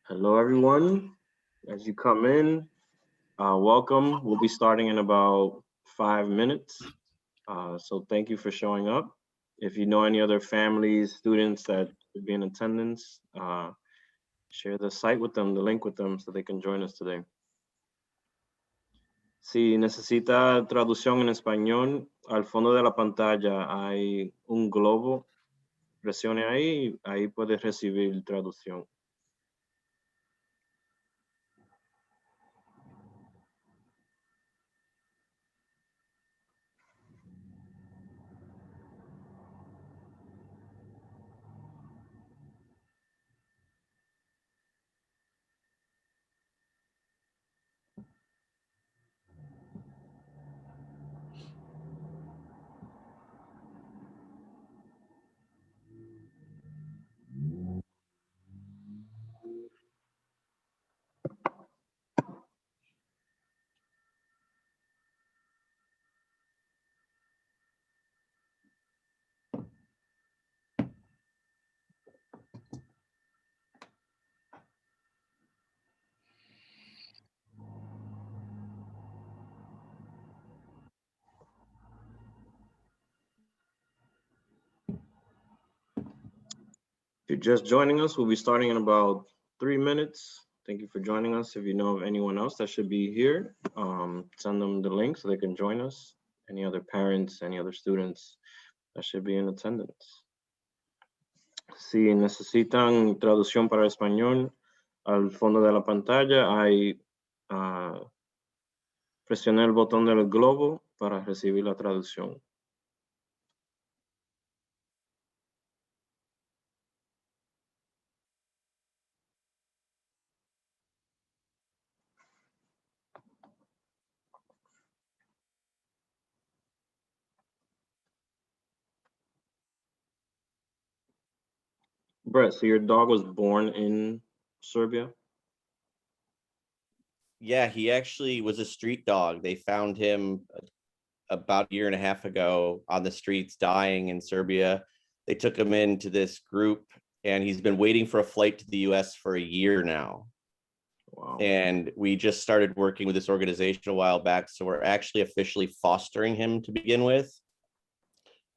Hello, everyone. As you come in, welcome. We'll be starting in about 5 minutes. So thank you for showing up. If you know any other families, students that would be in attendance, share the site with them, the link with them so they can join us today. Si necesita traducción en español, al fondo de la pantalla hay un globo. Presione ahí puede recibir traducción. If you're just joining us, we'll be starting in about 3 minutes. Thank you for joining us. If you know of anyone else that should be here, send them the link so they can join us. Any other parents, any other students that should be in attendance. Si necesitan traducción para español, al fondo de la pantalla hay presione el botón del globo para recibir la traducción. Brett, so your dog was born in Serbia? Yeah, he actually was a street dog. They found him about a year and a half ago on the streets dying in Serbia. They took him into this group and he's been waiting for a flight to the US for a year now. Wow. And we just started working with this organization a while back. So we're actually officially fostering him to begin with.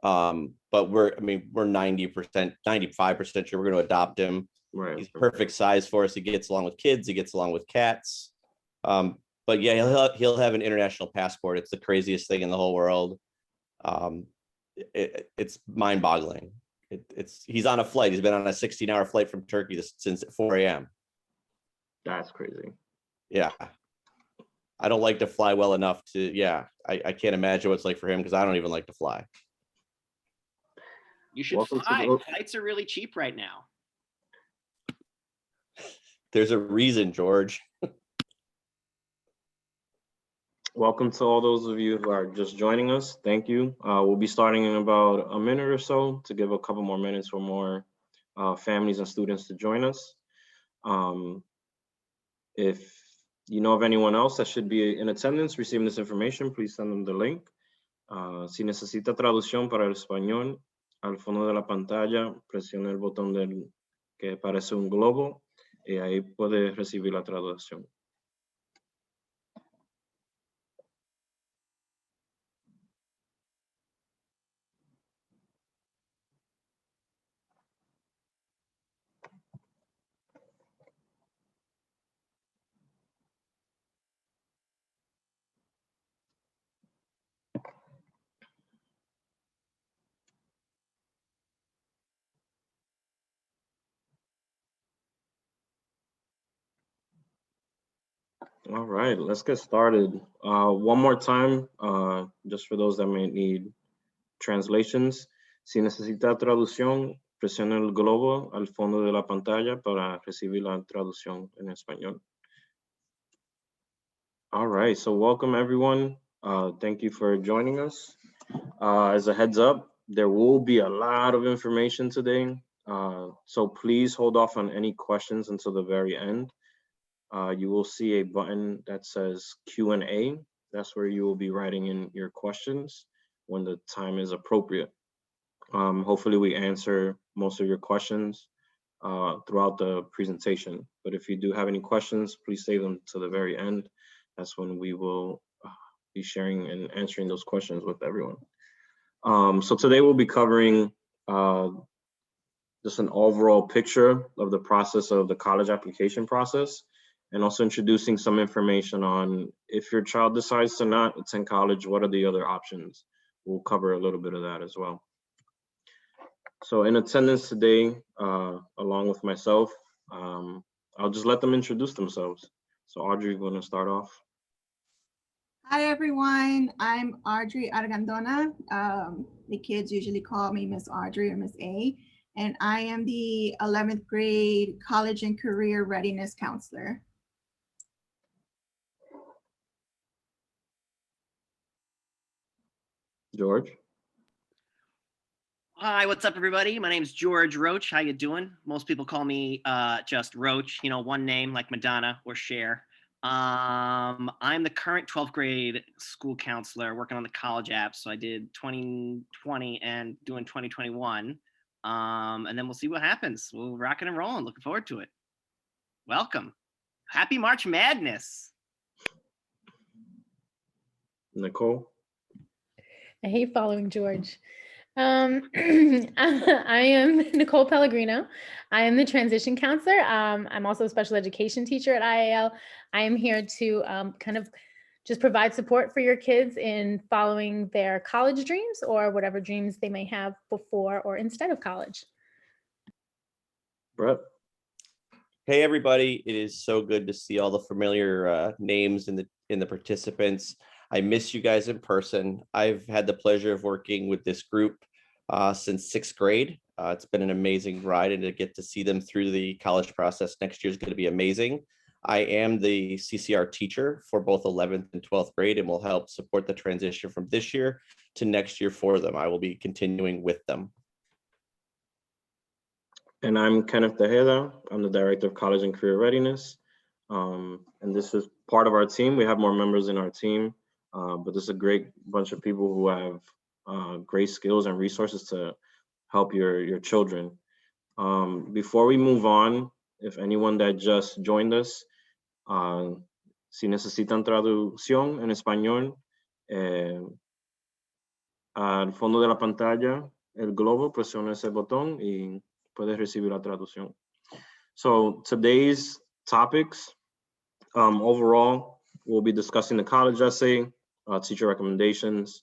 But we're 90%, 95% sure we're going to adopt him. Right. He's perfect size for us. He gets along with kids. He gets along with cats. But yeah, he'll have an international passport. It's the craziest thing in the whole world. It's mind-boggling. He's on a flight. He's been on a 16-hour flight from Turkey since 4 a.m. That's crazy. Yeah. I don't like to fly well enough to, yeah, I can't imagine what it's like for him because I don't even like to fly. You should fly. Flights are really cheap right now. There's a reason, George. Welcome to all those of you who are just joining us. Thank you. We'll be starting in about a minute or so to give a couple more minutes for more families and students to join us. If you know of anyone else that should be in attendance receiving this information, please send them the link. Si necesita traducción para el español, al fondo de la pantalla, presione el botón que parece un globo y ahí puede recibir la traducción. All right, let's get started. One more time, just for those that may need translations. Si necesita traducción, presione el globo al fondo de la pantalla para recibir la traducción en español. All right, so welcome everyone. Thank you for joining us. As a heads up, there will be a lot of information today. So please hold off on any questions until the very end. You will see a button that says Q&A. That's where you will be writing in your questions when the time is appropriate. Hopefully we answer most of your questions throughout the presentation. But if you do have any questions, please save them to the very end. That's when we will be sharing and answering those questions with everyone. So today we'll be covering just an overall picture of the process of the college application process, and also introducing some information on if your child decides to not attend college, what are the other options? We'll cover a little bit of that as well. So in attendance today, along with myself, I'll just let them introduce themselves. So Audrey, you want to start off? Hi everyone, I'm Audrey Argandona. The kids usually call me Miss Audrey or Miss A, and I am the 11th grade college and career readiness counselor. George? Hi, what's up, everybody? My name is George Roach. How you doing? Most people call me just Roach, you know, one name like Madonna or Cher. I'm the current 12th grade school counselor working on the college app. So I did 2020 and doing 2021. And then we'll see what happens. We'll rocking and rolling. Looking forward to it. Welcome. Happy March Madness. Nicole? I hate following George. I am Nicole Pellegrino. I am the transition counselor. I'm also a special education teacher at IAL. I am here to kind of just provide support for your kids in following their college dreams or whatever dreams they may have before or instead of college. Brett? Hey, everybody. It is so good to see all the familiar names in the participants. I miss you guys in person. I've had the pleasure of working with this group since 6th grade. It's been an amazing ride, and to get to see them through the college process next year is going to be amazing. I am the CCR teacher for both 11th and 12th grade, and will help support the transition from this year to next year for them. I will be continuing with them. And I'm Kenneth Tejeda. I'm the Director of College and Career Readiness. And this is part of our team. We have more members in our team, but this is a great bunch of people who have great skills and resources to help your children. Before we move on, if anyone that just joined us, si necesitan traducción en español, al fondo de la pantalla, el globo, presiona ese botón y puedes recibir la traducción. So today's topics, overall, we'll be discussing the college essay, teacher recommendations,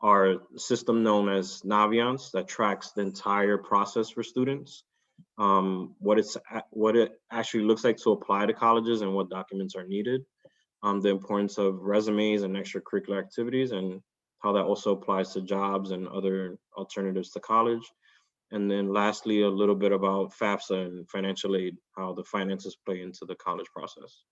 our system known as Naviance that tracks the entire process for students, what it actually looks like to apply to colleges and what documents are needed, the importance of resumes and extracurricular activities, and how that also applies to jobs and other alternatives to college. And then lastly, a little bit about FAFSA and financial aid, how the finances play into the college process.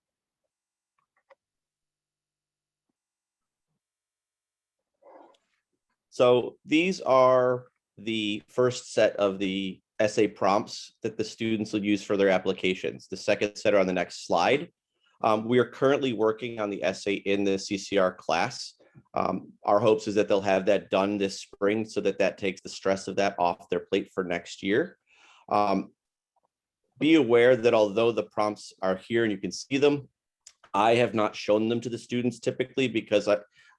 So these are the first set of the essay prompts that the students will use for their applications. The second set are on the next slide. We are currently working on the essay in the CCR class. Our hopes is that they'll have that done this spring so that takes the stress of that off their plate for next year. Be aware that although the prompts are here and you can see them, I have not shown them to the students typically because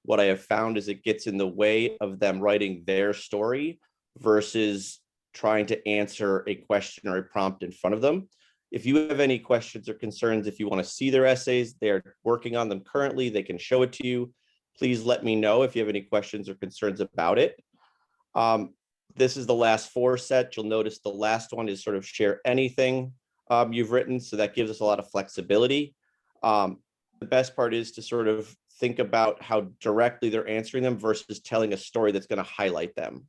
what I have found is it gets in the way of them writing their story versus trying to answer a question or a prompt in front of them. If you have any questions or concerns, if you want to see their essays, they're working on them currently, they can show it to you. Please let me know if you have any questions or concerns about it. This is the last 4 set. You'll notice the last one is sort of share anything you've written. So that gives us a lot of flexibility. The best part is to sort of think about how directly they're answering them versus telling a story that's going to highlight them.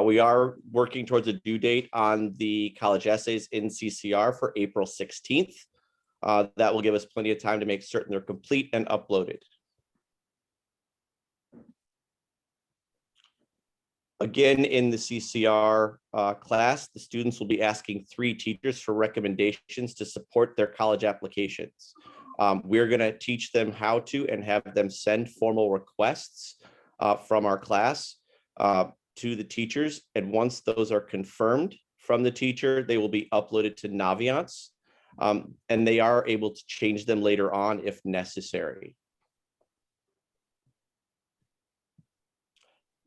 We are working towards a due date on the college essays in CCR for April 16th. That will give us plenty of time to make certain they're complete and uploaded. Again, in the CCR class, the students will be asking 3 teachers for recommendations to support their college applications. We're going to teach them how to and have them send formal requests from our class. to the teachers. And once those are confirmed from the teacher, they will be uploaded to Naviance. And they are able to change them later on if necessary.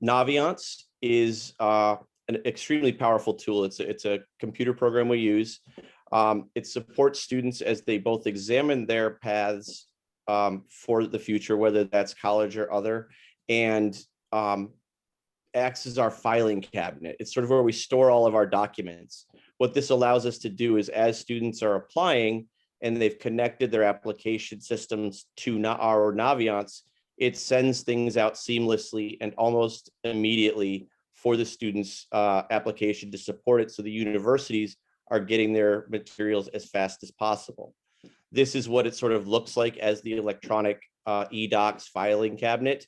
Naviance is an extremely powerful tool. It's a computer program we use. It supports students as they both examine their paths for the future, whether that's college or other, and acts as our filing cabinet. It's sort of where we store all of our documents. What this allows us to do is, as students are applying and they've connected their application systems to our Naviance, it sends things out seamlessly and almost immediately for the students' application to support it, so the universities are getting their materials as fast as possible. This is what it sort of looks like as the electronic eDocs filing cabinet.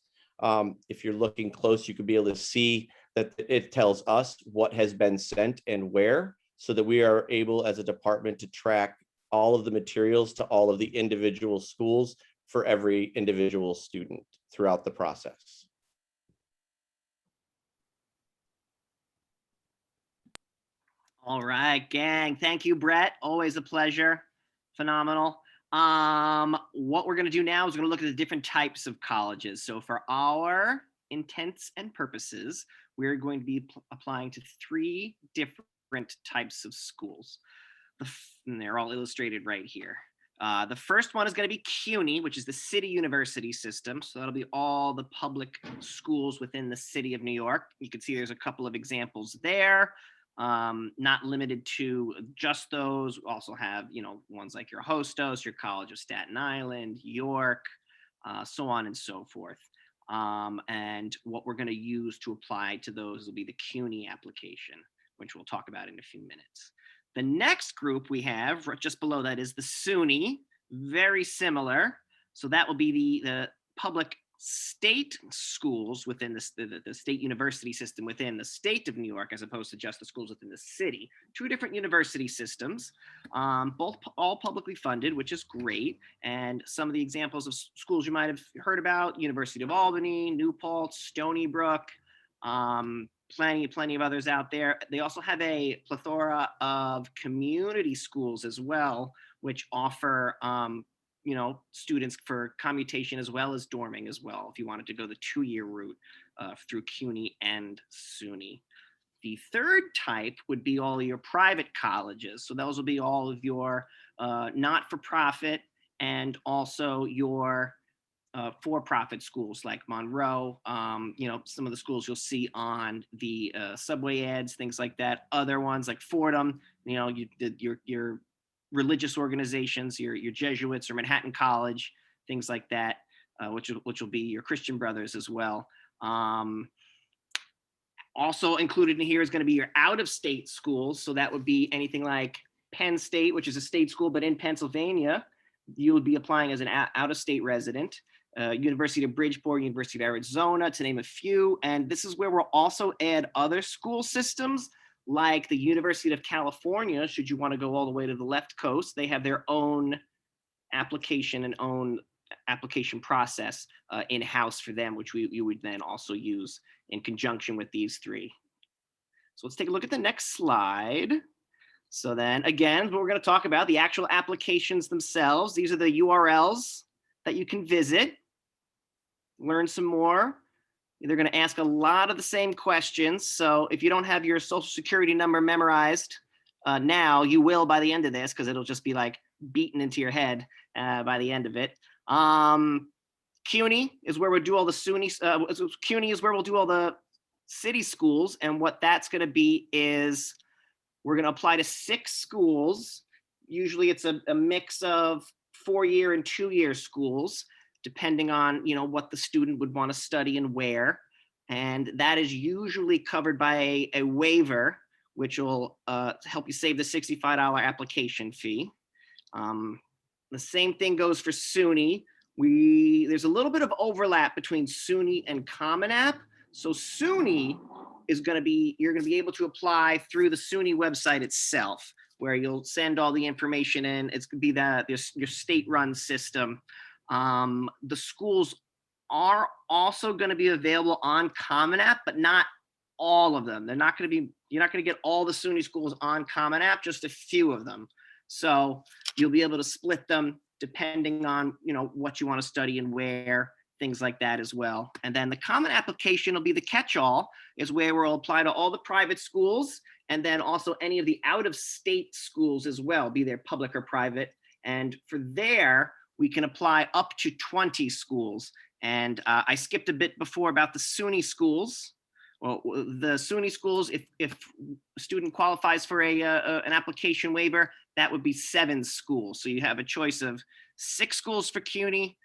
If you're looking close, you could be able to see that it tells us what has been sent and where, so that we are able as a department to track all of the materials to all of the individual schools for every individual student throughout the process. All right, gang. Thank you, Brett. Always a pleasure. Phenomenal. What we're going to do now is we're going to look at the different types of colleges. So for our intents and purposes, we're going to be applying to 3 different types of schools. And they're all illustrated right here. The first one is going to be CUNY, which is the city university system. So that'll be all the public schools within the city of New York. You can see there's a couple of examples there. Not limited to just those. We also have, ones like your Hostos, your College of Staten Island, York, so on and so forth. And what we're going to use to apply to those will be the CUNY application, which we'll talk about in a few minutes. The next group we have just below that is the SUNY, very similar. So that will be the public state schools within the state university system within the state of New York, as opposed to just the schools within the city. 2 different university systems, all publicly funded, which is great. And some of the examples of schools you might have heard about: University of Albany, New Paltz, Stony Brook, plenty of others out there. They also have a plethora of community schools as well, which offer students for commutation as well as dorming as well, if you wanted to go the 2-year route through CUNY and SUNY. The third type would be all your private colleges. So those will be all of your not-for-profit and also your for-profit schools like Monroe, some of the schools you'll see on the subway ads, things like that. Other ones like Fordham, your religious organizations, your Jesuits or Manhattan College, things like that, which will be your Christian Brothers as well. Also included in here is going to be your out-of-state schools. So that would be anything like Penn State, which is a state school, but in Pennsylvania, you would be applying as an out-of-state resident. University of Bridgeport, University of Arizona, to name a few. And this is where we'll also add other school systems like the University of California. Should you want to go all the way to the left coast, they have their own application and own application process in-house for them, which you would then also use in conjunction with these 3. So let's take a look at the next slide. So then again, we're going to talk about the actual applications themselves. These are the URLs that you can visit, learn some more. They're going to ask a lot of the same questions. So if you don't have your social security number memorized now, you will by the end of this, because it'll just be like beaten into your head by the end of it. CUNY is where we'll do all the SUNY. CUNY is where we'll do all the city schools. And what that's going to be is we're going to apply to 6 schools. Usually it's a mix of 4-year and 2-year schools, depending on what the student would want to study and where. And that is usually covered by a waiver, which will help you save the $65 application fee. The same thing goes for SUNY. There's a little bit of overlap between SUNY and Common App. So SUNY is going to be, you're going to be able to apply through the SUNY website itself, where you'll send all the information in. It's going to be your state-run system. The schools are also going to be available on Common App, but not all of them. You're not going to get all the SUNY schools on Common App, just a few of them. So you'll be able to split them depending on, what you want to study and where, things like that as well. And then the common application will be the catch-all, is where we'll apply to all the private schools, and then also any of the out-of-state schools as well, be they public or private. And for there, we can apply up to 20 schools. And I skipped a bit before about the SUNY schools. Well, the SUNY schools, if a student qualifies for an application waiver, that would be 7 schools. So you have a choice of 6 schools for CUNY,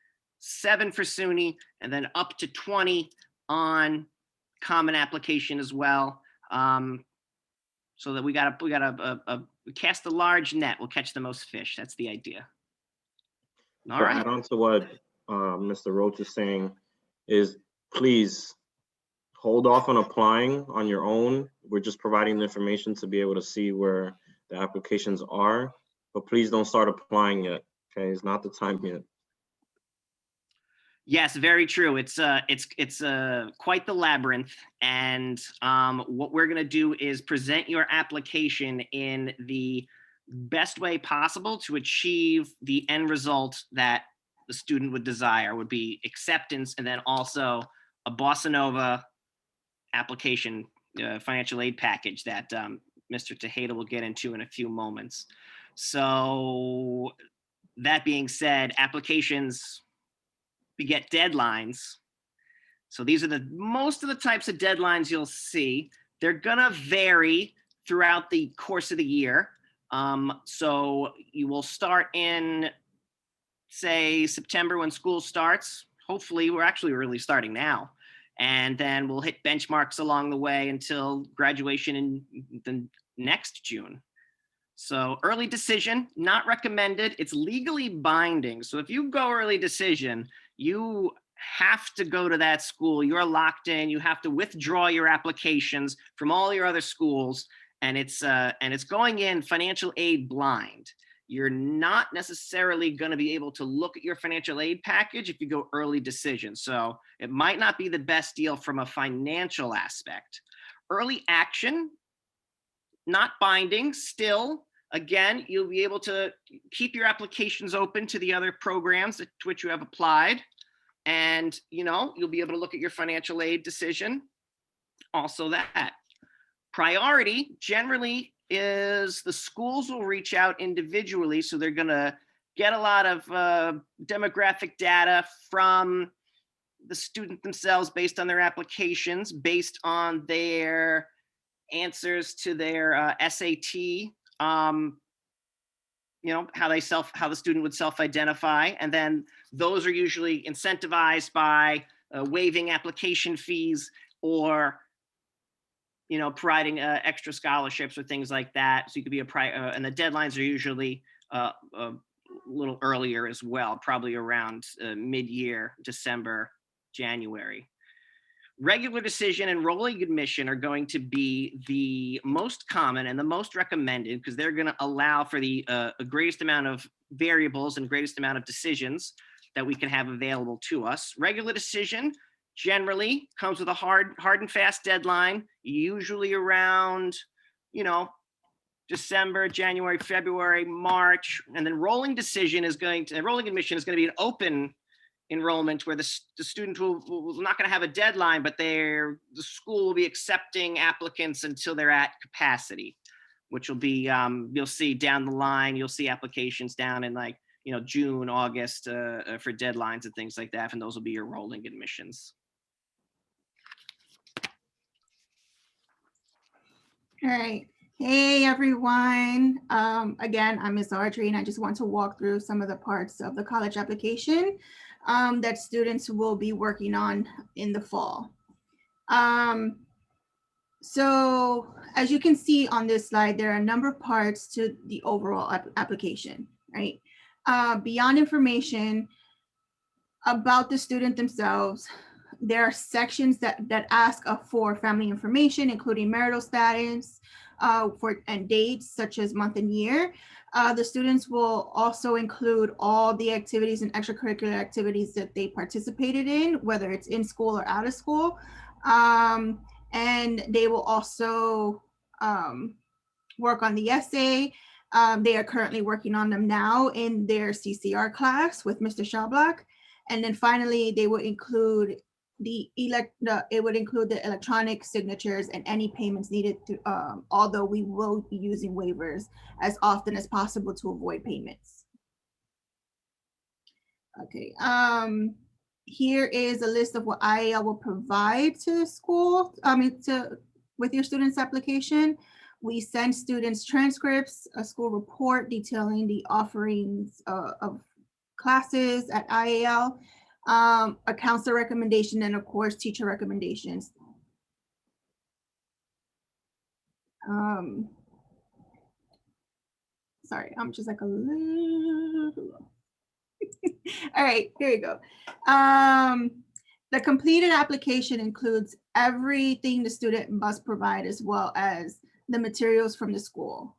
7 for SUNY, and then up to 20 on common application as well. So that we cast a large net, we'll catch the most fish. That's the idea. All To right. add on to what Mr. Roach is saying, is please hold off on applying on your own. We're just providing the information to be able to see where the applications are, but please don't start applying yet. Okay, it's not the time yet. Yes, very true. It's quite the labyrinth, and what we're gonna do is present your application in the best way possible to achieve the end result that the student would desire, would be acceptance, and then also a Bossa Nova application financial aid package that Mr. Tejeda will get into in a few moments. So that being said, applications beget deadlines. So these are most of the types of deadlines you'll see. They're gonna vary throughout the course of the year. So you will start in, say, September when school starts. Hopefully, we're actually really starting now. And then we'll hit benchmarks along the way until graduation in the next June. So early decision, not recommended. It's legally binding. So if you go early decision, you have to go to that school. You're locked in. You have to withdraw your applications from all your other schools. And it's going in financial aid blind. You're not necessarily going to be able to look at your financial aid package if you go early decision. So it might not be the best deal from a financial aspect. Early action, not binding. Still, again, you'll be able to keep your applications open to the other programs to which you have applied. And, you'll be able to look at your financial aid decision. Also that. Priority generally is the schools will reach out individually. So they're going to get a lot of demographic data from the student themselves based on their applications, based on their answers to their SAT, how the student would self-identify. And then those are usually incentivized by waiving application fees or providing extra scholarships or things like that. So you could be and the deadlines are usually a little earlier as well, probably around mid-year, December, January. Regular decision and rolling admission are going to be the most common and the most recommended because they're going to allow for the greatest amount of variables and greatest amount of decisions that we can have available to us. Regular decision generally comes with a hard and fast deadline, usually around, December, January, February, March, and then rolling admission is going to be an open enrollment where the student will not going to have a deadline, but the school will be accepting applicants until they're at capacity, which will be, you'll see down the line, you'll see applications down in June, August for deadlines and things like that, and those will be your rolling admissions. All right. Hey, everyone. Again, I'm Ms. Audrey, and I just want to walk through some of the parts of the college application that students will be working on in the fall. So as you can see on this slide, there are a number of parts to the overall application, right? Beyond information about the student themselves, there are sections that ask for family information, including marital status and dates such as month and year. The students will also include all the activities and extracurricular activities that they participated in, whether it's in school or out of school. and they will also work on the essay. They are currently working on them now in their CCR class with Mr. Schaublock. And then finally, they would include it would include the electronic signatures and any payments needed to, although we will be using waivers as often as possible to avoid payments. Okay, here is a list of what IAL will provide to school, with your student's application. We send students transcripts, a school report detailing the offerings of classes at IAL, a counselor recommendation, and of course, teacher recommendations. Sorry, I'm just like a little. All right, here you go. The completed application includes everything the student must provide, as well as the materials from the school.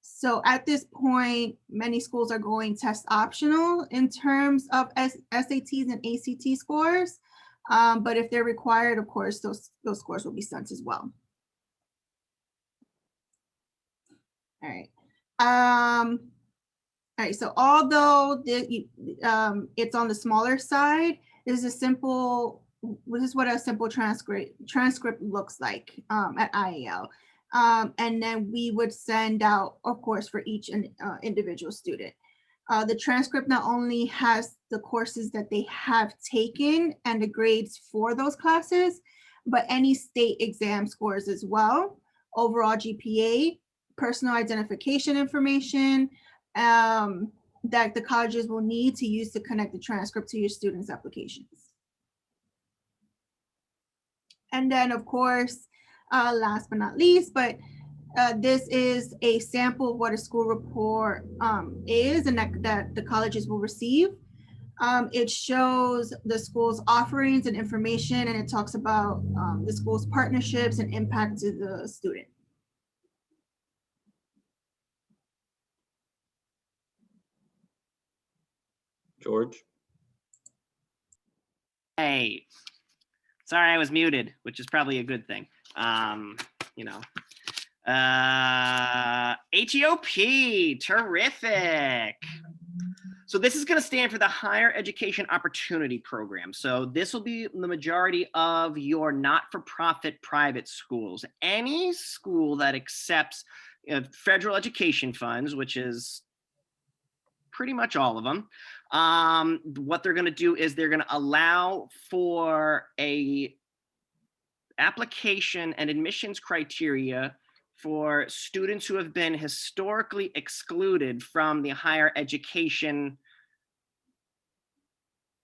So at this point, many schools are going test optional in terms of SATs and ACT scores. But if they're required, of course, those scores will be sent as well. All right. All right, so although it's on the smaller side, this is what a simple transcript looks like at IAL. And then we would send out, of course, for each individual student. The transcript not only has the courses that they have taken and the grades for those classes, but any state exam scores as well, overall GPA, personal identification information, that the colleges will need to use to connect the transcript to your students' applications. And then, of course, last but not least, but this is a sample of what a school report is, and that the colleges will receive. It shows the school's offerings and information, and it talks about the school's partnerships and impact to the student. George? Hey, sorry, I was muted, which is probably a good thing. You know, HEOP, terrific. So this is going to stand for the Higher Education Opportunity Program. So this will be the majority of your not-for-profit private schools. Any school that accepts federal education funds, which is pretty much all of them, what they're going to do is they're going to allow for a application and admissions criteria for students who have been historically excluded from the higher education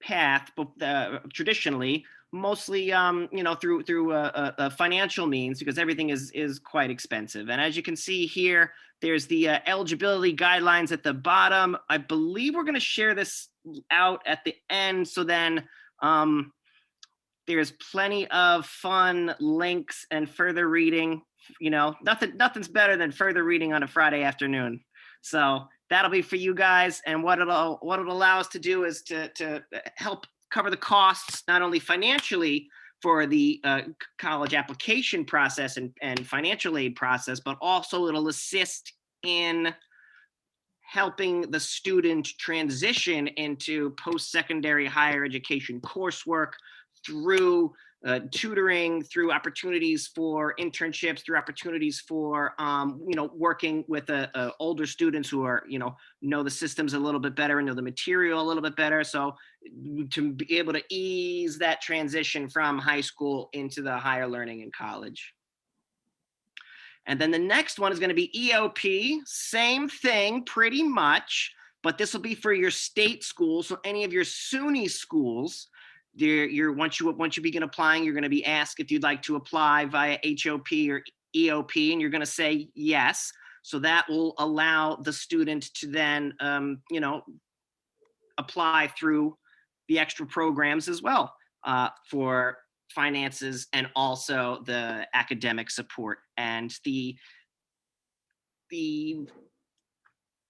path, traditionally, mostly you know, through financial means, because everything is quite expensive. And as you can see here, there's the eligibility guidelines at the bottom. I believe we're going to share this out at the end, so then there's plenty of fun links and further reading. You know, nothing's better than further reading on a Friday afternoon. So that'll be for you guys. And what it'll allow us to do is to help cover the costs, not only financially for the college application process and financial aid process, but also it'll assist in helping the student transition into post-secondary higher education coursework through tutoring, through opportunities for internships, through opportunities for you know, working with older students who are, you know the systems a little bit better and know the material a little bit better. So to be able to ease that transition from high school into the higher learning in college. And then the next one is going to be EOP, same thing pretty much, but this will be for your state schools. So any of your SUNY schools, once you begin applying, you're going to be asked if you'd like to apply via HOP or EOP, and you're going to say yes. So that will allow the student to then, you know, apply through the extra programs as well for finances and also the academic support. And the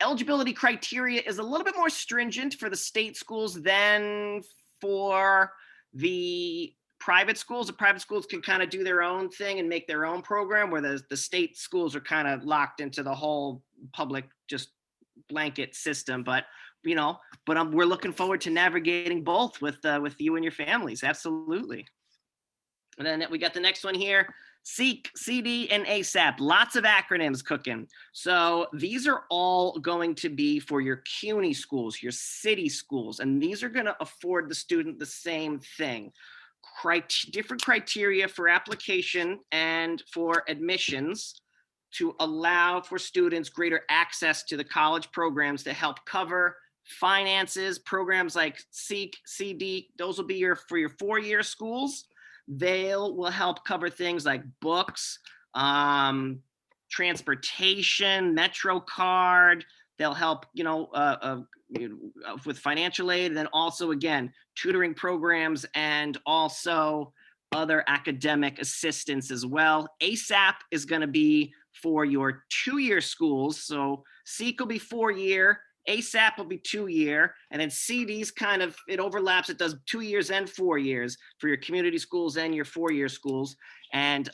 eligibility criteria is a little bit more stringent for the state schools than for the private schools. The private schools can kind of do their own thing and make their own program, where the state schools are kind of locked into the whole public just blanket system. But we're looking forward to navigating both with you and your families. Absolutely. And then we got the next one here. SEEK, CD, and ASAP. Lots of acronyms cooking. So these are all going to be for your CUNY schools, your city schools, and these are going to afford the student the same thing. Different criteria for application and for admissions to allow for students greater access to the college programs to help cover finances. Programs like SEEK, CD, those will be for your 4-year schools. They will help cover things like books, transportation, Metro card. They'll help, with financial aid, and then also, again, tutoring programs and also other academic assistance as well. ASAP is going to be for your 2-year schools. So SEEK will be 4-year. ASAP will be 2-year, and then CD's kind of, it overlaps. It does 2 years and 4 years for your community schools and your 4-year schools. And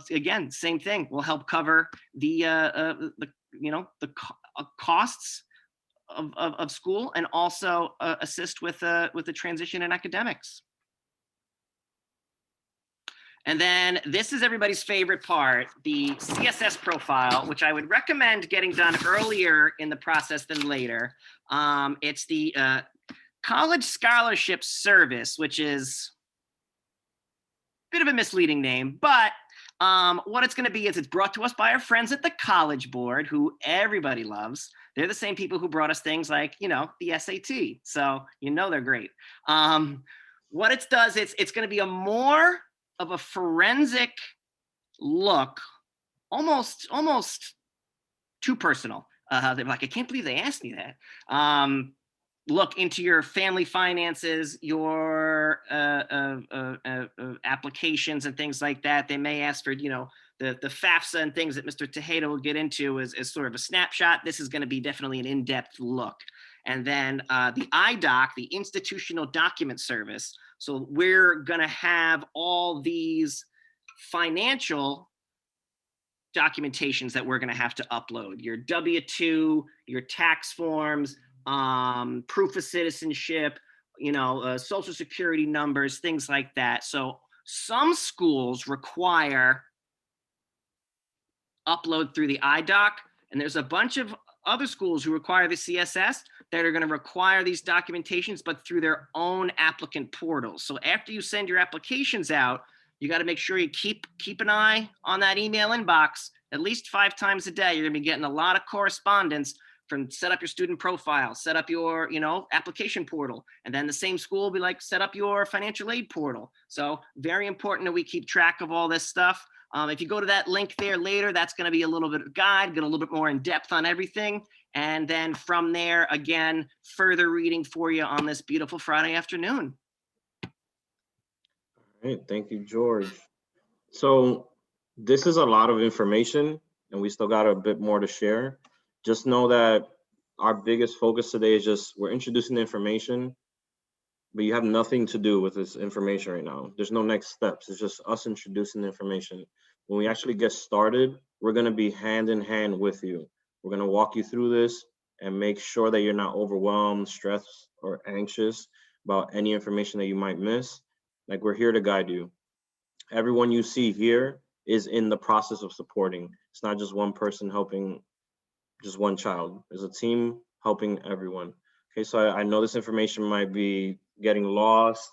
again, same thing. Will help cover the costs of school, and also assist with the transition in academics. And then this is everybody's favorite part, the CSS profile, which I would recommend getting done earlier in the process than later. It's the College Scholarship Service, which is a bit of a misleading name, but what it's going to be is it's brought to us by our friends at the College Board, who everybody loves. They're the same people who brought us things like, the SAT. So, they're great. What it does, it's going to be a more of a forensic look, almost too personal. They're like, I can't believe they asked me that. Look into your family finances, your applications and things like that. They may ask for, the FAFSA and things that Mr. Tejeda will get into as sort of a snapshot. This is going to be definitely an in-depth look. And then the IDOC, the Institutional Document Service. So we're going to have all these financial documentations that we're going to have to upload. Your W-2, your tax forms, proof of citizenship, social security numbers, things like that. So some schools require upload through the IDOC, and there's a bunch of other schools who require the CSS that are going to require these documentations, but through their own applicant portals. So after you send your applications out, you got to make sure you keep an eye on that email inbox at least 5 times a day. You're going to be getting a lot of correspondence from set up your student profile, set up your, application portal. And then the same school will be like, set up your financial aid portal. So very important that we keep track of all this stuff. If you go to that link there later, that's going to be a little bit of guide, get a little bit more in depth on everything. And then from there, again, further reading for you on this beautiful Friday afternoon. All right, thank you, George. So this is a lot of information, and we still got a bit more to share. Just know that our biggest focus today is just we're introducing the information, but you have nothing to do with this information right now. There's no next steps. It's just us introducing the information. When we actually get started, we're going to be hand in hand with you. We're going to walk you through this and make sure that you're not overwhelmed, stressed, or anxious about any information that you might miss. Like, we're here to guide you. Everyone you see here is in the process of supporting. It's not just one person helping just one child. There's a team helping everyone. Okay, so I know this information might be getting lost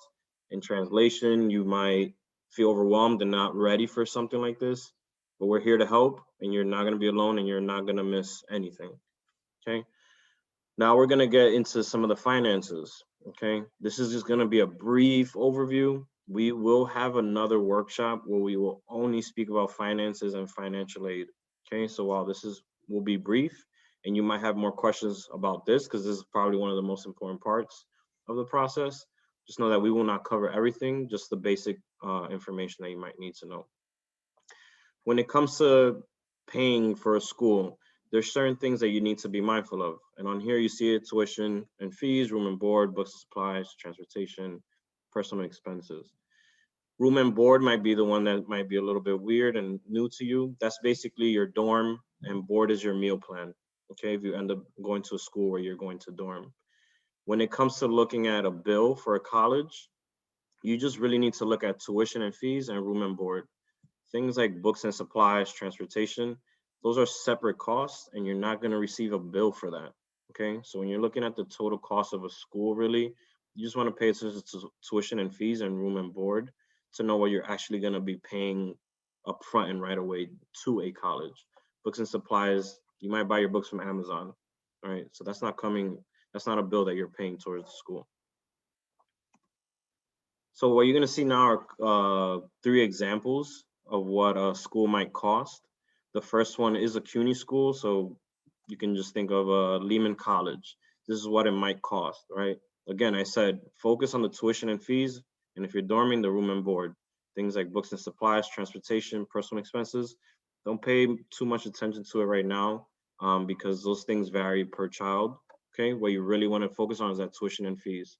in translation. You might feel overwhelmed and not ready for something like this, but we're here to help, and you're not going to be alone, and you're not going to miss anything. Okay, now we're going to get into some of the finances. Okay, this is just going to be a brief overview. We will have another workshop where we will only speak about finances and financial aid. Okay, so while this will be brief, and you might have more questions about this because this is probably one of the most important parts of the process, just know that we will not cover everything, just the basic information that you might need to know. When it comes to paying for a school, there's certain things that you need to be mindful of. And on here you see it: tuition and fees, room and board, books and supplies, transportation, personal expenses. Room and board might be the one that might be a little bit weird and new to you. That's basically your dorm, and board is your meal plan. Okay, if you end up going to a school where you're going to dorm. When it comes to looking at a bill for a college, you just really need to look at tuition and fees and room and board. Things like books and supplies, transportation, those are separate costs, and you're not going to receive a bill for that. Okay, so when you're looking at the total cost of a school, really, you just want to pay attention to tuition and fees and room and board to know what you're actually going to be paying upfront and right away to a college. Books and supplies, you might buy your books from Amazon, all right? So that's not a bill that you're paying towards the school. So what you're going to see now are 3 examples of what a school might cost. The first one is a CUNY school, so you can just think of Lehman College. This is what it might cost, right? Again, I said focus on the tuition and fees, and if you're dorming, the room and board. Things like books and supplies, transportation, personal expenses. Don't pay too much attention to it right now because those things vary per child. Okay, what you really want to focus on is that tuition and fees.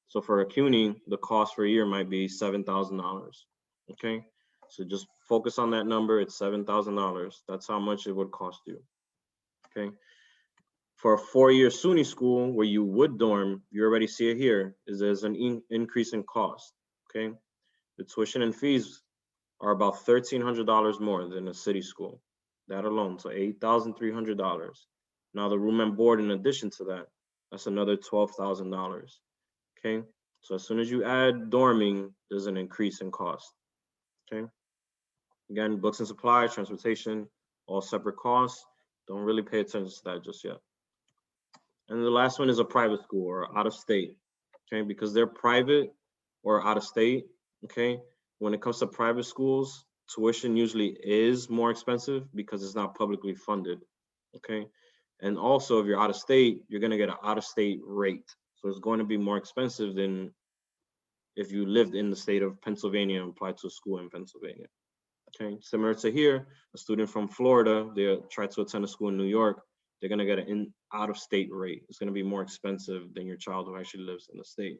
So for a CUNY, the cost for a year might be $7,000. Okay, so just focus on that number. It's $7,000. That's how much it would cost you. Okay. For a 4-year SUNY school where you would dorm, you already see it here, is there's an increase in cost. Okay, the tuition and fees are about $1,300 more than a city school. That alone, so $8,300. Now the room and board, in addition to that, that's another $12,000. Okay, so as soon as you add dorming, there's an increase in cost. Okay, again, books and supplies, transportation, all separate costs. Don't really pay attention to that just yet. And the last one is a private school or out of state. Okay, because they're private or out of state. Okay, when it comes to private schools, tuition usually is more expensive because it's not publicly funded. Okay, and also if you're out of state, you're going to get an out of state rate. So it's going to be more expensive than if you lived in the state of Pennsylvania and applied to a school in Pennsylvania. Okay, similar to here, a student from Florida, they try to attend a school in New York, they're going to get an out-of-state rate. It's going to be more expensive than your child who actually lives in the state.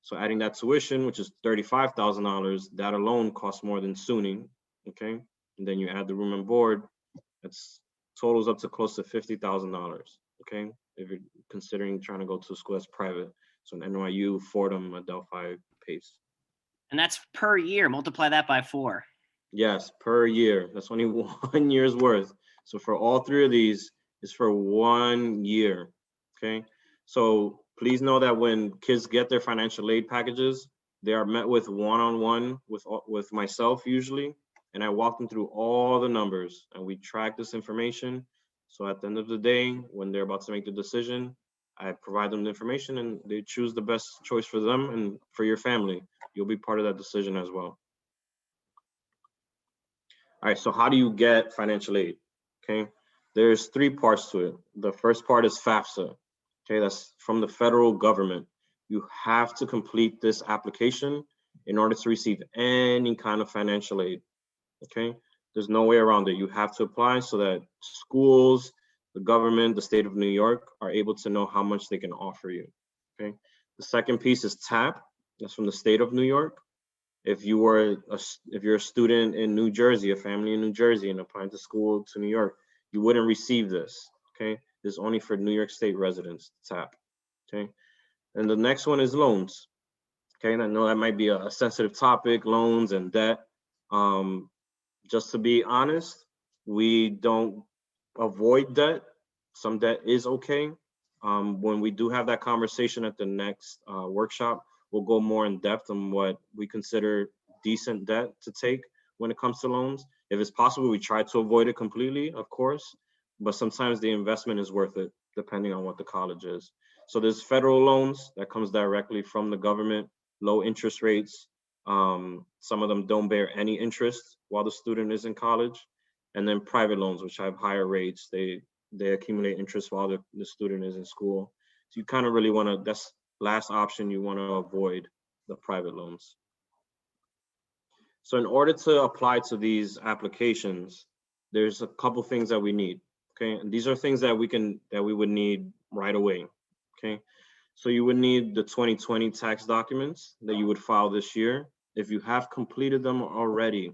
So adding that tuition, which is $35,000, that alone costs more than SUNY. Okay, and then you add the room and board, that's totals up to close to $50,000. Okay, if you're considering trying to go to a school that's private, so an NYU, Fordham, Adelphi, Pace. And that's per year. Multiply that by 4. Yes, per year. That's only 1 year's worth. So for all 3 of these, it's for 1 year. Okay, so please know that when kids get their financial aid packages, they are met with one-on-one with myself usually, and I walk them through all the numbers and we track this information. So at the end of the day, when they're about to make the decision, I provide them the information and they choose the best choice for them and for your family. You'll be part of that decision as well. All right, so how do you get financial aid? Okay, there's 3 parts to it. The first part is FAFSA. Okay, that's from the federal government. You have to complete this application in order to receive any kind of financial aid. Okay, there's no way around it. You have to apply so that schools, the government, the state of New York are able to know how much they can offer you. Okay, the second piece is TAP. That's from the state of New York. If you're a student in New Jersey, a family in New Jersey, and applying to school to New York, you wouldn't receive this. Okay, this is only for New York State residents. TAP. Okay, and the next one is loans. Okay, and I know that might be a sensitive topic, loans and debt. Just to be honest, we don't avoid debt. Some debt is okay. When we do have that conversation at the next workshop, we'll go more in depth on what we consider decent debt to take when it comes to loans. If it's possible, we try to avoid it completely, of course, but sometimes the investment is worth it, depending on what the college is. So there's federal loans that comes directly from the government, low interest rates. Some of them don't bear any interest while the student is in college. And then private loans, which have higher rates, they accumulate interest while the student is in school. So you kind of really want to, that's last option, you want to avoid the private loans. So in order to apply to these applications, there's a couple things that we need. Okay, and these are things that we would need right away. Okay, so you would need the 2020 tax documents that you would file this year. If you have completed them already,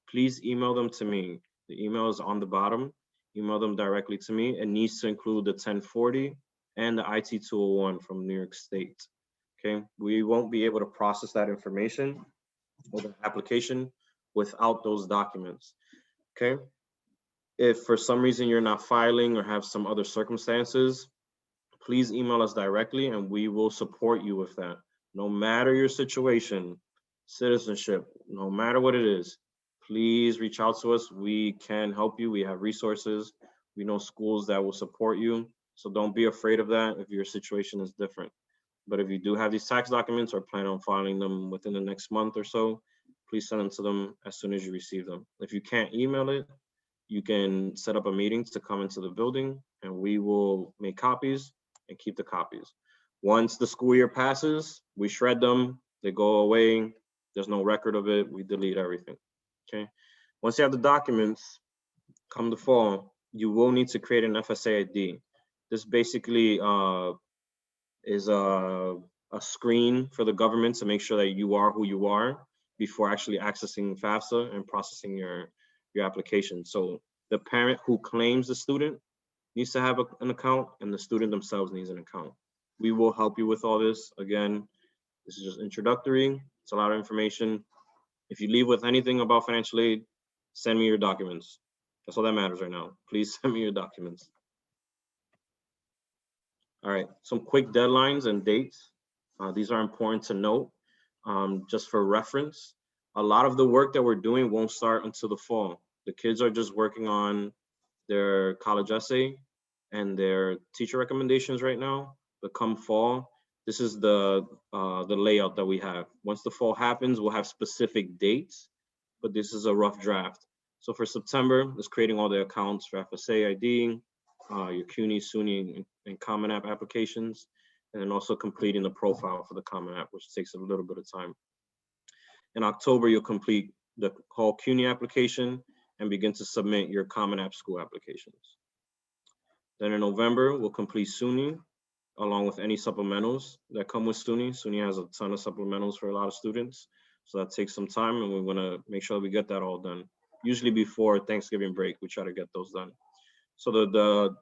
please email them to me. The email is on the bottom. Email them directly to me. It needs to include the 1040 and the IT 201 from New York State. Okay, we won't be able to process that information or the application without those documents. Okay, if for some reason you're not filing or have some other circumstances, please email us directly and we will support you with that. No matter your situation, citizenship, no matter what it is, please reach out to us. We can help you. We have resources. We know schools that will support you. So don't be afraid of that if your situation is different. But if you do have these tax documents or plan on filing them within the next month or so, please send them to them as soon as you receive them. If you can't email it, you can set up a meeting to come into the building and we will make copies and keep the copies. Once the school year passes, we shred them, they go away, there's no record of it, we delete everything, okay? Once you have the documents, come the fall, you will need to create an FSA ID. This basically is a screen for the government to make sure that you are who you are before actually accessing FAFSA and processing your application. So the parent who claims the student needs to have an account and the student themselves needs an account. We will help you with all this. Again, this is just introductory. It's a lot of information. If you leave with anything about financial aid, send me your documents. That's all that matters right now. Please send me your documents. All right, some quick deadlines and dates. These are important to note. Just for reference, a lot of the work that we're doing won't start until the fall. The kids are just working on their college essay and their teacher recommendations right now. But come fall, this is the layout that we have. Once the fall happens, we'll have specific dates, but this is a rough draft. So for September, it's creating all the accounts for FSA ID, your CUNY, SUNY, and Common App applications, and then also completing the profile for the Common App, which takes a little bit of time. In October, you'll complete the whole CUNY application and begin to submit your Common App school applications. Then in November, we'll complete SUNY, along with any supplementals that come with SUNY. SUNY has a ton of supplementals for a lot of students, so that takes some time, and we want to make sure we get that all done. Usually before Thanksgiving break, we try to get those done. So the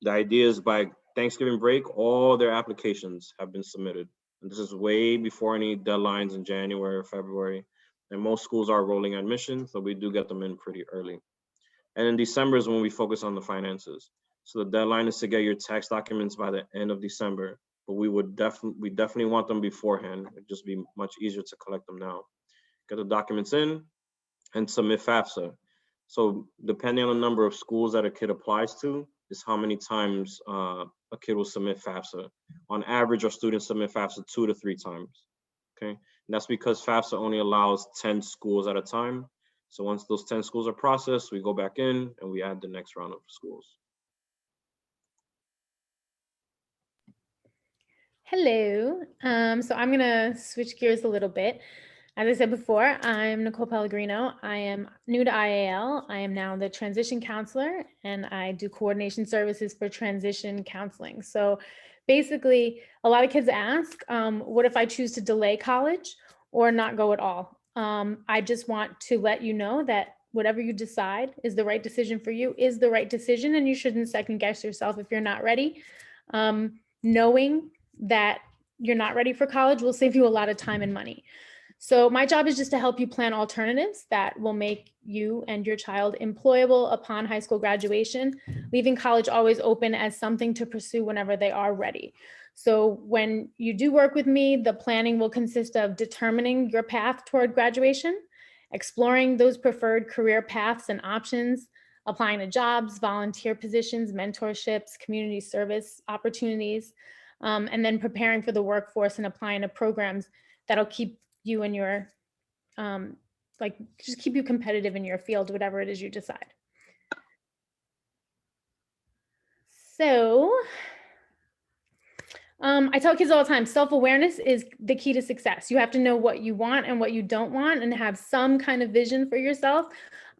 idea is by Thanksgiving break, all their applications have been submitted. And this is way before any deadlines in January or February. And most schools are rolling admission, so we do get them in pretty early. And in December is when we focus on the finances. So the deadline is to get your tax documents by the end of December, but we definitely want them beforehand. It'd just be much easier to collect them now. Get the documents in and submit FAFSA. So depending on the number of schools that a kid applies to is how many times a kid will submit FAFSA. On average, our students submit FAFSA 2 to 3 times, okay? And that's because FAFSA only allows 10 schools at a time. So once those 10 schools are processed, we go back in and we add the next round of schools. Hello. So I'm going to switch gears a little bit. As I said before, I'm Nicole Pellegrino. I am new to IAL. I am now the transition counselor, and I do coordination services for transition counseling. So basically, a lot of kids ask, what if I choose to delay college or not go at all? I just want to let you know that whatever you decide is the right decision for you is the right decision, and you shouldn't second guess yourself if you're not ready. Knowing that you're not ready for college will save you a lot of time and money. So my job is just to help you plan alternatives that will make you and your child employable upon high school graduation, leaving college always open as something to pursue whenever they are ready. So when you do work with me, the planning will consist of determining your path toward graduation, exploring those preferred career paths and options, applying to jobs, volunteer positions, mentorships, community service opportunities, and then preparing for the workforce and applying to programs that'll keep you in your, just keep you competitive in your field, whatever it is you decide. So I tell kids all the time, self-awareness is the key to success. You have to know what you want and what you don't want and have some kind of vision for yourself.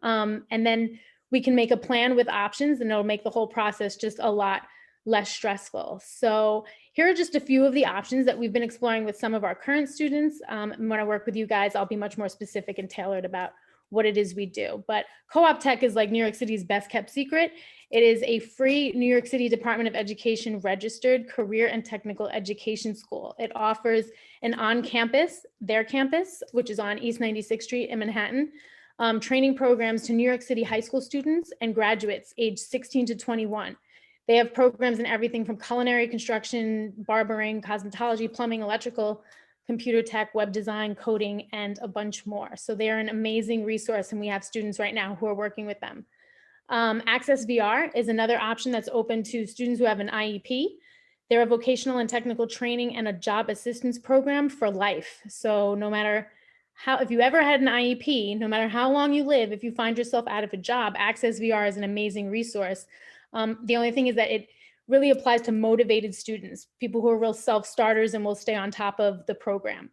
And then we can make a plan with options, and it'll make the whole process just a lot less stressful. So here are just a few of the options that we've been exploring with some of our current students. And when I work with you guys, I'll be much more specific and tailored about what it is we do. But Co-op Tech is like New York City's best kept secret. It is a free New York City Department of Education registered career and technical education school. It offers an on-campus, their campus, which is on East 96th Street in Manhattan, training programs to New York City high school students and graduates aged 16 to 21. They have programs in everything from culinary, construction, barbering, cosmetology, plumbing, electrical, computer tech, web design, coding, and a bunch more. So they are an amazing resource, and we have students right now who are working with them. Access VR is another option that's open to students who have an IEP. They're a vocational and technical training and a job assistance program for life. So no matter how, if you ever had an IEP, no matter how long you live, if you find yourself out of a job, Access VR is an amazing resource. The only thing is that it really applies to motivated students, people who are real self-starters and will stay on top of the program.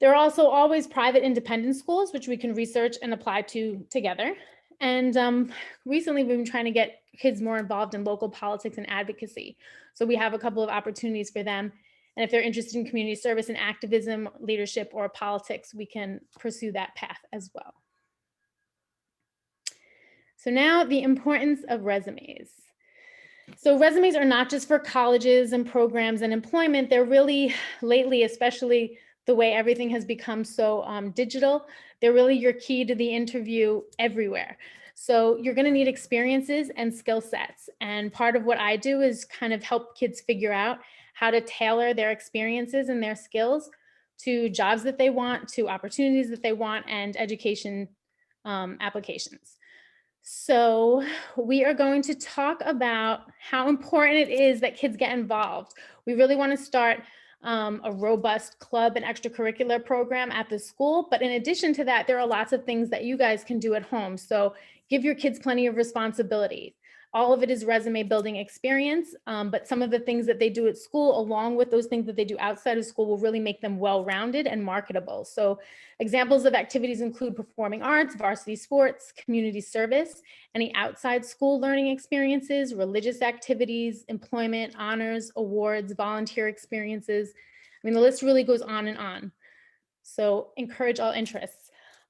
There are also always private independent schools, which we can research and apply to together. And recently we've been trying to get kids more involved in local politics and advocacy. So we have a couple of opportunities for them. And if they're interested in community service and activism, leadership, or politics, we can pursue that path as well. So now the importance of resumes. So resumes are not just for colleges and programs and employment. They're really, lately, especially the way everything has become so digital, they're really your key to the interview everywhere. So you're going to need experiences and skill sets. And part of what I do is kind of help kids figure out how to tailor their experiences and their skills to jobs that they want, to opportunities that they want, and education applications. So we are going to talk about how important it is that kids get involved. We really want to start a robust club and extracurricular program at the school. But in addition to that, there are lots of things that you guys can do at home. So give your kids plenty of responsibility. All of it is resume building experience, but some of the things that they do at school, along with those things that they do outside of school, will really make them well-rounded and marketable. So examples of activities include performing arts, varsity sports, community service, any outside school learning experiences, religious activities, employment, honors, awards, volunteer experiences. I mean, the list really goes on and on. So encourage all interests.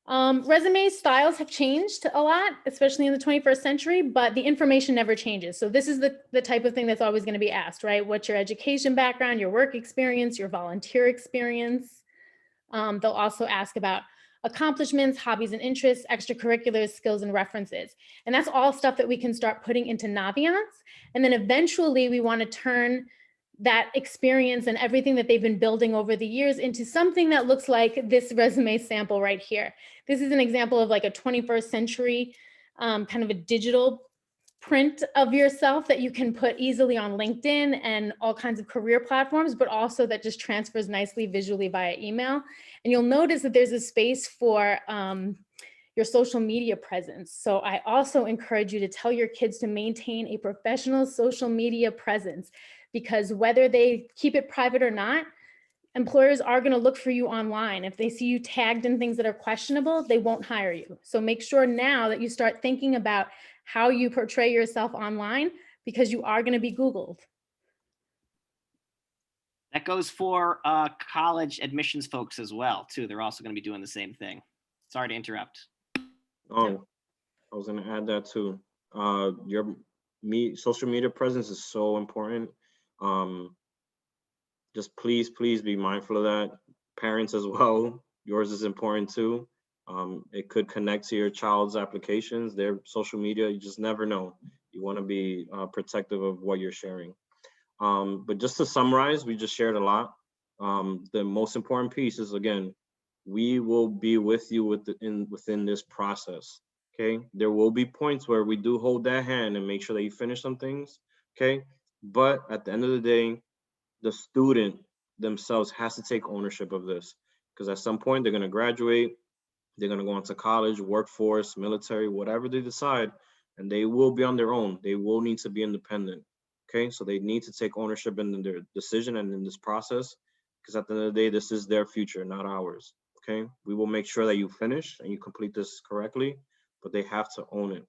Resume styles have changed a lot, especially in the 21st century, but the information never changes. So this is the type of thing that's always going to be asked, right? What's your education background, your work experience, your volunteer experience? They'll also ask about accomplishments, hobbies and interests, extracurriculars, skills and references. And that's all stuff that we can start putting into Naviance. And then eventually we want to turn that experience and everything that they've been building over the years into something that looks like this resume sample right here. This is an example of like a 21st century kind of a digital print of yourself that you can put easily on LinkedIn and all kinds of career platforms, but also that just transfers nicely visually via email. And you'll notice that there's a space for your social media presence. So I also encourage you to tell your kids to maintain a professional social media presence, because whether they keep it private or not, employers are going to look for you online. If they see you tagged in things that are questionable, they won't hire you. So make sure now that you start thinking about how you portray yourself online, because you are going to be Googled. That goes for college admissions folks as well, too. They're also going to be doing the same thing. Sorry to interrupt. Oh, I was going to add that too. Your social media presence is so important. Just please be mindful of that. Parents as well, yours is important too. It could connect to your child's applications, their social media. You just never know. You want to be protective of what you're sharing. But just to summarize, we just shared a lot. The most important piece is, again, we will be with you within this process. Okay, there will be points where we do hold that hand and make sure that you finish some things. Okay, but at the end of the day, the student themselves has to take ownership of this, because at some point they're going to graduate, they're going to go into college, workforce, military, whatever they decide, and they will be on their own. They will need to be independent. Okay, so they need to take ownership in their decision and in this process, because at the end of the day, this is their future, not ours. Okay, we will make sure that you finish and you complete this correctly, but they have to own it.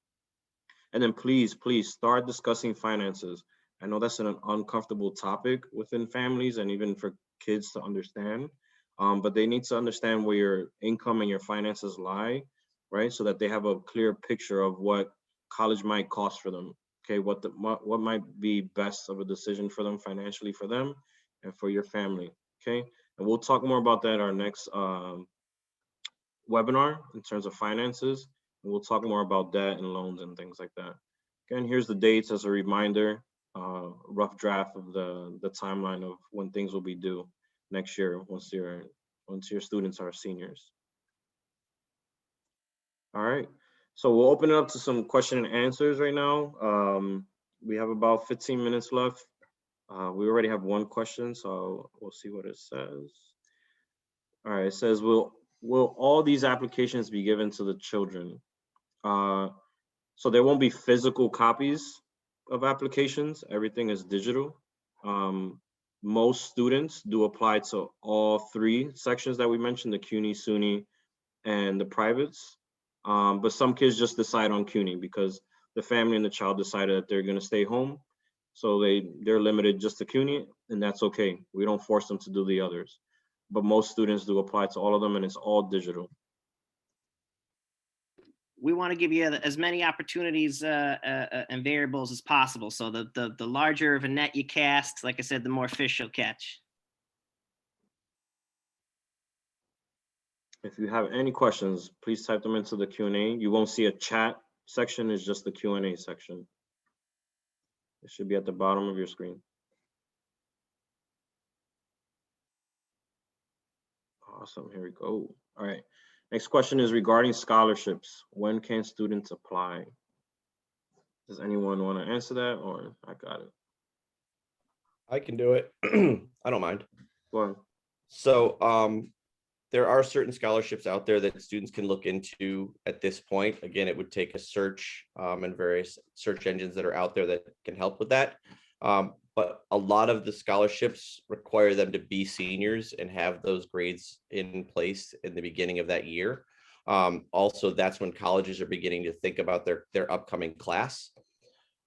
And then please start discussing finances. I know that's an uncomfortable topic within families and even for kids to understand, but they need to understand where your income and your finances lie, right? So that they have a clear picture of what college might cost for them. Okay, what might be best of a decision for them financially for them and for your family. Okay, and we'll talk more about that in our next webinar in terms of finances, and we'll talk more about debt and loans and things like that. Again, here's the dates as a reminder, rough draft of the timeline of when things will be due next year once your students are seniors. All right, so we'll open it up to some question and answers right now. We have about 15 minutes left. We already have one question, so we'll see what it says. All right, it says, will all these applications be given to the children? So there won't be physical copies of applications. Everything is digital. Most students do apply to all three sections that we mentioned, the CUNY, SUNY, and the privates. But some kids just decide on CUNY because the family and the child decided that they're going to stay home. So they're limited just to CUNY, and that's okay. We don't force them to do the others. But most students do apply to all of them, and it's all digital. We want to give you as many opportunities and variables as possible. So the larger of a net you cast, like I said, the more fish you'll catch. If you have any questions, please type them into the Q&A. You won't see a chat section, it's just the Q&A section. It should be at the bottom of your screen. Awesome, here we go. All right, next question is regarding scholarships. When can students apply? Does anyone want to answer that, or I got it? I can do it. I don't mind. Go on. So there are certain scholarships out there that students can look into at this point. Again, it would take a search and various search engines that are out there that can help with that. But a lot of the scholarships require them to be seniors and have those grades in place in the beginning of that year. Also, that's when colleges are beginning to think about their upcoming class.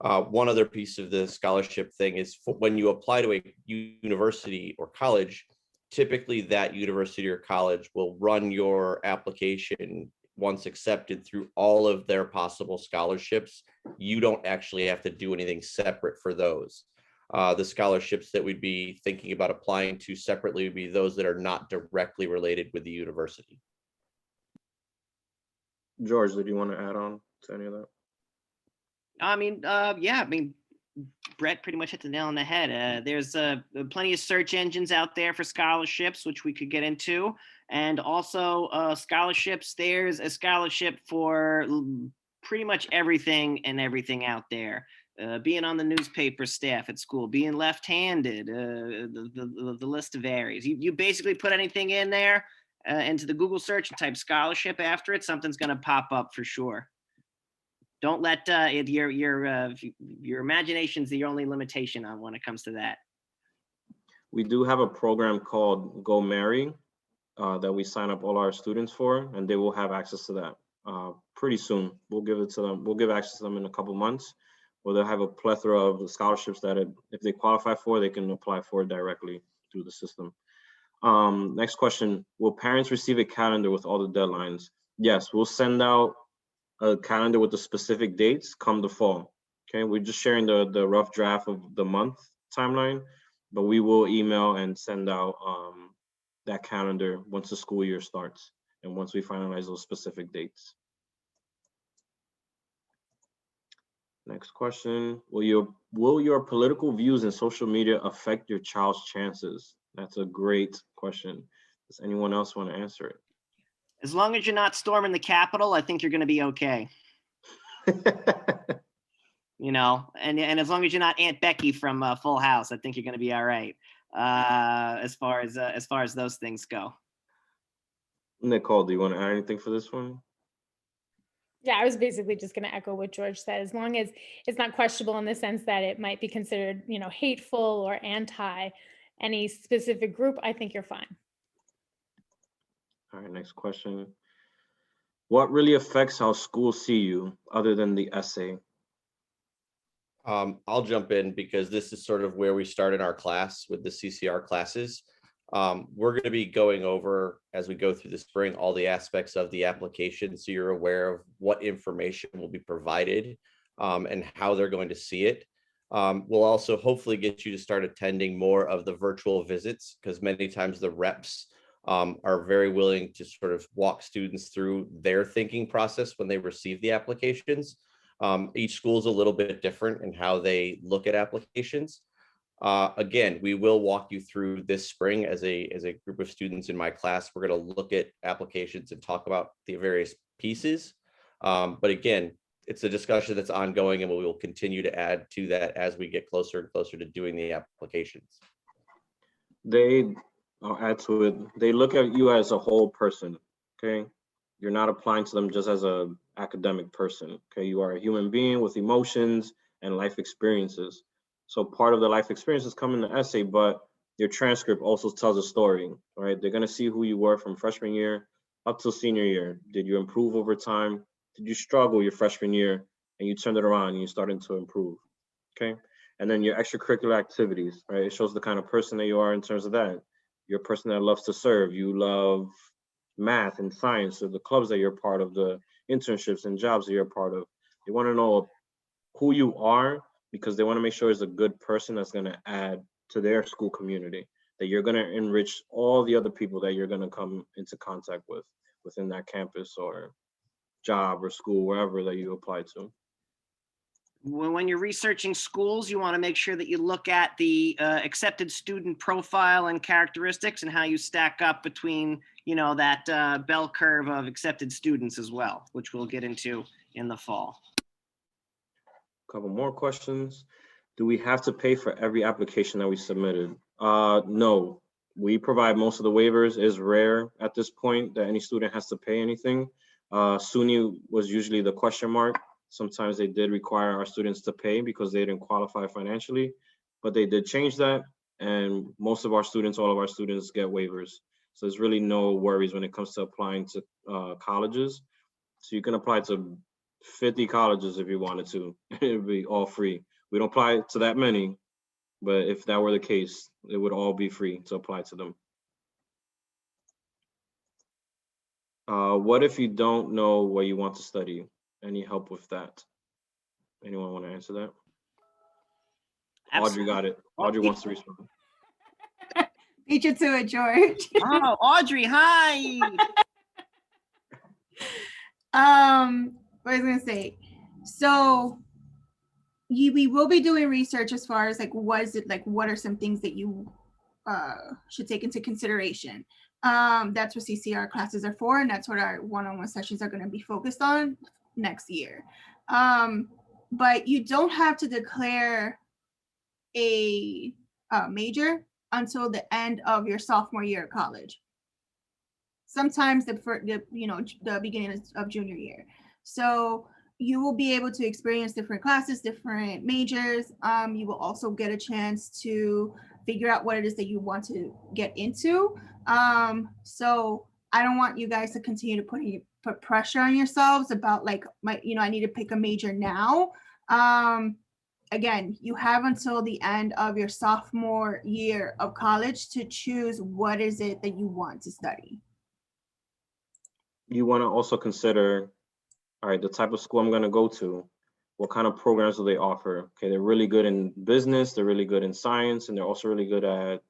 One other piece of the scholarship thing is when you apply to a university or college, typically that university or college will run your application once accepted through all of their possible scholarships. You don't actually have to do anything separate for those. The scholarships that we'd be thinking about applying to separately would be those that are not directly related with the university. George, did you want to add on to any of that? Yeah, Brett pretty much hit the nail on the head. There's plenty of search engines out there for scholarships, which we could get into. And also scholarships, there's a scholarship for pretty much everything and everything out there. Being on the newspaper staff at school, being left-handed, the list varies. You basically put anything in there into the Google search and type scholarship after it, something's going to pop up for sure. Don't let your imagination's the only limitation on when it comes to that. We do have a program called Go Marry that we sign up all our students for, and they will have access to that pretty soon. We'll give it to them. We'll give access to them in a couple months, where they'll have a plethora of scholarships that if they qualify for, they can apply for directly through the system. Next question, will parents receive a calendar with all the deadlines? Yes, we'll send out a calendar with the specific dates come the fall. Okay, we're just sharing the rough draft of the month timeline, but we will email and send out that calendar once the school year starts and once we finalize those specific dates. Next question, will your political views and social media affect your child's chances? That's a great question. Does anyone else want to answer it? As long as you're not storming the Capitol, I think you're going to be okay. You know, and as long as you're not Aunt Becky from Full House, I think you're going to be all right. As far as those things go. Nicole, do you want to add anything for this one? Yeah, I was basically just going to echo what George said. As long as it's not questionable in the sense that it might be considered, hateful or anti any specific group, I think you're fine. All right, next question. What really affects how schools see you other than the essay? I'll jump in because this is sort of where we start in our class with the CCR classes. We're going to be going over, as we go through the spring, all the aspects of the application, so you're aware of what information will be provided and how they're going to see it. We'll also hopefully get you to start attending more of the virtual visits, because many times the reps are very willing to sort of walk students through their thinking process when they receive the applications. Each school is a little bit different in how they look at applications. Again, we will walk you through this spring as a group of students in my class. We're going to look at applications and talk about the various pieces. But again, it's a discussion that's ongoing, and we will continue to add to that as we get closer and closer to doing the applications. I'll add to it. They look at you as a whole person, okay? You're not applying to them just as a academic person, okay? You are a human being with emotions and life experiences. So part of the life experiences come in the essay, but your transcript also tells a story, right? They're gonna see who you were from freshman year up till senior year. Did you improve over time? Did you struggle your freshman year and you turned it around and you started to improve, okay? And then your extracurricular activities, right? It shows the kind of person that you are in terms of that. You're a person that loves to serve. You love math and science, or the clubs that you're part of, the internships and jobs that you're part of. They want to know who you are, because they want to make sure it's a good person that's going to add to their school community, that you're going to enrich all the other people that you're going to come into contact with within that campus or job or school, wherever that you apply to. When you're researching schools, you want to make sure that you look at the accepted student profile and characteristics and how you stack up between, that bell curve of accepted students as well, which we'll get into in the fall. A couple more questions. Do we have to pay for every application that we submitted? No, we provide most of the waivers. It's rare at this point that any student has to pay anything. SUNY was usually the question mark. Sometimes they did require our students to pay because they didn't qualify financially, but they did change that. And most of our students, all of our students get waivers. So there's really no worries when it comes to applying to colleges. So you can apply to 50 colleges if you wanted to. It would be all free. We don't apply to that many, but if that were the case, it would all be free to apply to them. What if you don't know what you want to study? Any help with that? Anyone want to answer that? Absolutely. Audrey got it. Audrey wants to respond. Beat you to it, George. Oh, Audrey, hi. What was I gonna say? So we will be doing research as far as what are some things that you should take into consideration. That's what CCR classes are for, and that's what our one-on-one sessions are going to be focused on next year. But you don't have to declare a major until the end of your sophomore year of college. Sometimes the beginning of junior year. So you will be able to experience different classes, different majors. You will also get a chance to figure out what it is that you want to get into. So I don't want you guys to continue to put pressure on yourselves about I need to pick a major now. Again, you have until the end of your sophomore year of college to choose what is it that you want to study. You want to also consider, all right, the type of school I'm going to go to, what kind of programs do they offer? Okay, they're really good in business, they're really good in science, and they're also really good at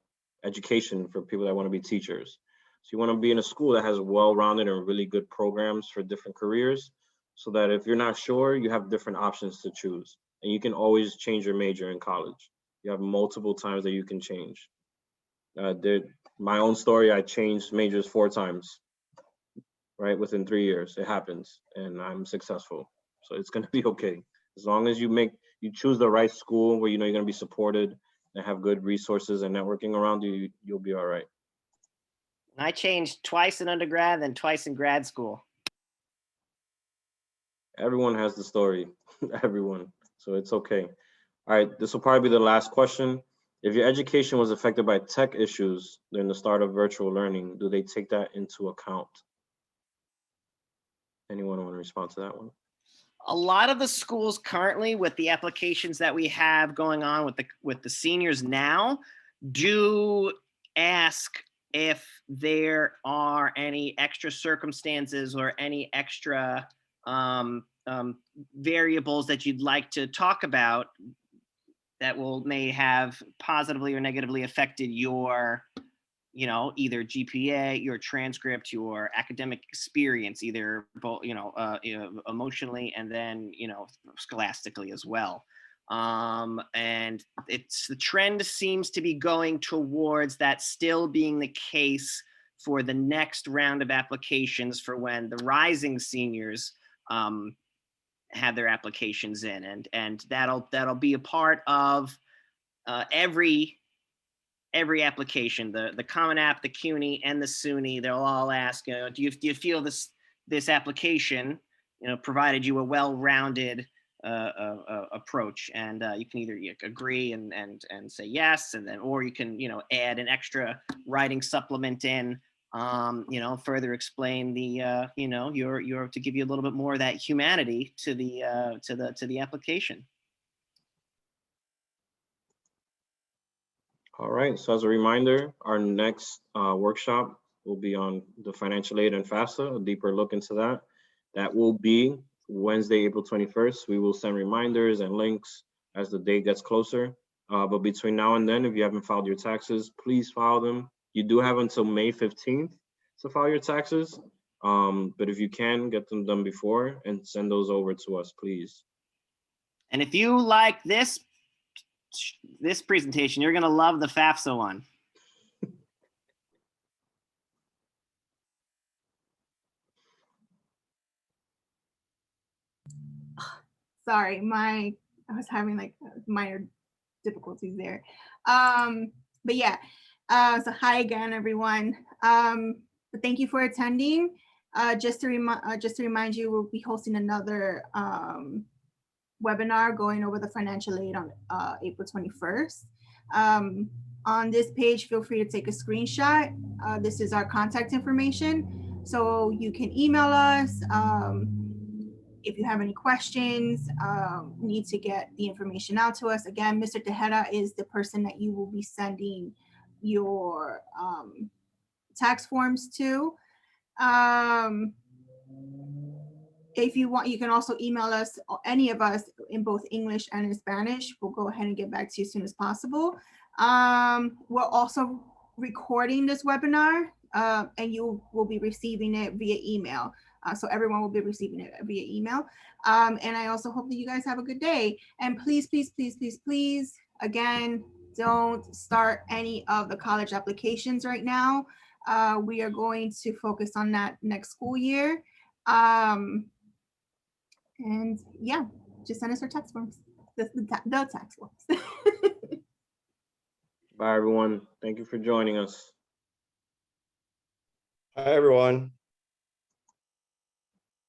education for people that want to be teachers. So you want to be in a school that has well-rounded and really good programs for different careers, so that if you're not sure, you have different options to choose. And you can always change your major in college. You have multiple times that you can change. My own story, I changed majors 4 times, right? Within 3 years, it happens, and I'm successful. So it's gonna be okay. As long as you choose the right school where you know you're gonna be supported and have good resources and networking around you, you'll be all right. I changed twice in undergrad and twice in grad school. Everyone has the story, everyone. So it's okay. All right, this will probably be the last question. If your education was affected by tech issues during the start of virtual learning, do they take that into account? Anyone want to respond to that one? A lot of the schools currently, with the applications that we have going on with the seniors now, do ask if there are any extra circumstances or any extra variables that you'd like to talk about that may have positively or negatively affected your, either GPA, your transcript, your academic experience, either both, emotionally and then, scholastically as well. And the trend seems to be going towards that still being the case for the next round of applications for when the rising seniors have their applications in, and that'll be a part of every application. The Common App, the CUNY, and the SUNY, they'll all ask, do you feel this application, provided you a well-rounded approach? And you can either agree and say yes, or you can add an extra writing supplement in, further explain the your to give you a little bit more of that humanity to the application. All right, so as a reminder, our next workshop will be on the financial aid and FAFSA, a deeper look into that. That will be Wednesday, April 21st. We will send reminders and links as the date gets closer. But between now and then, if you haven't filed your taxes, please file them. You do have until May 15th to file your taxes. But if you can, get them done before and send those over to us, please. And if you like this presentation, you're gonna love the FAFSA one. Sorry, I was having like minor difficulties there. But yeah, so hi again, everyone. But thank you for attending. Just to remind you, we'll be hosting another webinar going over the financial aid on April 21st. On this page, feel free to take a screenshot. This is our contact information, so you can email us if you have any questions, need to get the information out to us. Again, Mr. Tejeda is the person that you will be sending your tax forms to. If you want, you can also email us, any of us, in both English and in Spanish. We'll go ahead and get back to you as soon as possible. We're also recording this webinar, and you will be receiving it via email. So everyone will be receiving it via email. And I also hope that you guys have a good day. And please, please, please, please, please, again, don't start any of the college applications right now. We are going to focus on that next school year. And yeah, just send us our tax forms, the tax forms. Bye, everyone. Thank you for joining us. Hi, everyone.